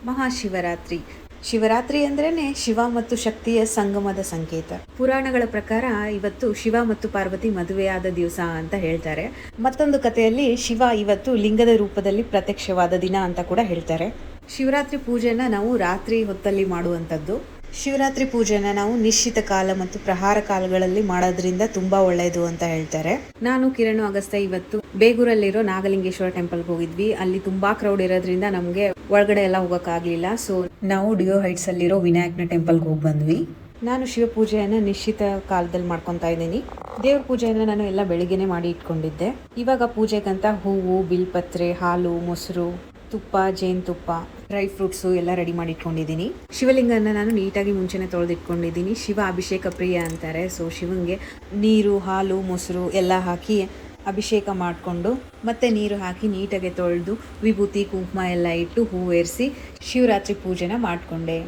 ಮಹಾಶಿವರಾತ್ರಿ. ಶಿವರಾತ್ರಿ ಅಂದ್ರೇನೆ ಶಿವ ಮತ್ತು ಶಕ್ತಿಯ ಸಂಗಮದ ಸಂಕೇತ. ಪುರಾಣಗಳ ಪ್ರಕಾರ ಇವತ್ತು ಶಿವ ಮತ್ತು ಪಾರ್ವತಿ ಮದುವೆಯಾದ ದಿವಸ ಅಂತ ಹೇಳ್ತಾರೆ. ಮತ್ತೊಂದು ಕಥೆಯಲ್ಲಿ ಶಿವ ಇವತ್ತು ಲಿಂಗದ ರೂಪದಲ್ಲಿ ಪ್ರತ್ಯಕ್ಷವಾದ ದಿನ ಅಂತ ಕೂಡ ಹೇಳ್ತಾರೆ. ಶಿವರಾತ್ರಿ ಪೂಜೆನ ನಾವು ರಾತ್ರಿ ಹೊತ್ತಲ್ಲಿ ಮಾಡುವಂಥದ್ದು. ಶಿವರಾತ್ರಿ ಪೂಜೆನ ನಾವು ನಿಶ್ಚಿತ ಕಾಲ ಮತ್ತು ಪ್ರಹಾರ ಕಾಲಗಳಲ್ಲಿ ಮಾಡೋದ್ರಿಂದ ತುಂಬಾ ಒಳ್ಳೆಯದು ಅಂತ ಹೇಳ್ತಾರೆ. ನಾನು ಕಿರಣ್ ಅಗಸ್ತ್ಯ ಇವತ್ತು ಬೇಗೂರಲ್ಲಿರೋ ನಾಗಲಿಂಗೇಶ್ವರ ಟೆಂಪಲ್ಗೆ ಹೋಗಿದ್ವಿ. ಅಲ್ಲಿ ತುಂಬಾ ಕ್ರೌಡ್ ಇರೋದ್ರಿಂದ ನಮಗೆ ಒಳಗಡೆ ಎಲ್ಲ ಹೋಗೋಕ್ಕಾಗಲಿಲ್ಲ. ಸೊ ನಾವು ಡಿಯೋ ಹೈಟ್ಸ್ ಅಲ್ಲಿರೋ ವಿನಾಯಕನ ಟೆಂಪಲ್ಗೆ ಹೋಗಿ ಬಂದ್ವಿ. ನಾನು ಶಿವ ಪೂಜೆಯನ್ನು ನಿಶ್ಚಿತ ಕಾಲದಲ್ಲಿ ಮಾಡ್ಕೊತಾ ಇದ್ದೀನಿ. ದೇವ್ರ ಪೂಜೆಯನ್ನು ನಾನು ಎಲ್ಲ ಬೆಳಿಗ್ಗೆನೆ ಮಾಡಿ ಇಟ್ಕೊಂಡಿದ್ದೆ. ಇವಾಗ ಪೂಜೆಗಂತ ಹೂವು, ಬಿಲ್ಪತ್ರೆ, ಹಾಲು, ಮೊಸರು, ತುಪ್ಪ, ಜೇನುತುಪ್ಪ, ಡ್ರೈ ಫ್ರೂಟ್ಸು ಎಲ್ಲ ರೆಡಿ ಮಾಡಿ ಇಟ್ಕೊಂಡಿದ್ದೀನಿ. ಶಿವಲಿಂಗನ ನಾನು ನೀಟಾಗಿ ಮುಂಚೆನೆ ತೊಳೆದಿಟ್ಕೊಂಡಿದ್ದೀನಿ. ಶಿವ ಅಭಿಷೇಕ ಪ್ರಿಯ ಅಂತಾರೆ. ಸೊ ಶಿವಂಗೆ ನೀರು, ಹಾಲು, ಮೊಸರು ಎಲ್ಲ ಹಾಕಿ ಅಭಿಷೇಕ ಮಾಡಿಕೊಂಡು ಮತ್ತೆ ನೀರು ಹಾಕಿ ನೀಟಾಗಿ ತೊಳೆದು ವಿಭೂತಿ, ಕುಂಕುಮ ಎಲ್ಲ ಇಟ್ಟು ಹೂವೇರಿಸಿ ಶಿವರಾತ್ರಿ ಪೂಜೆನ ಮಾಡಿಕೊಂಡೆ.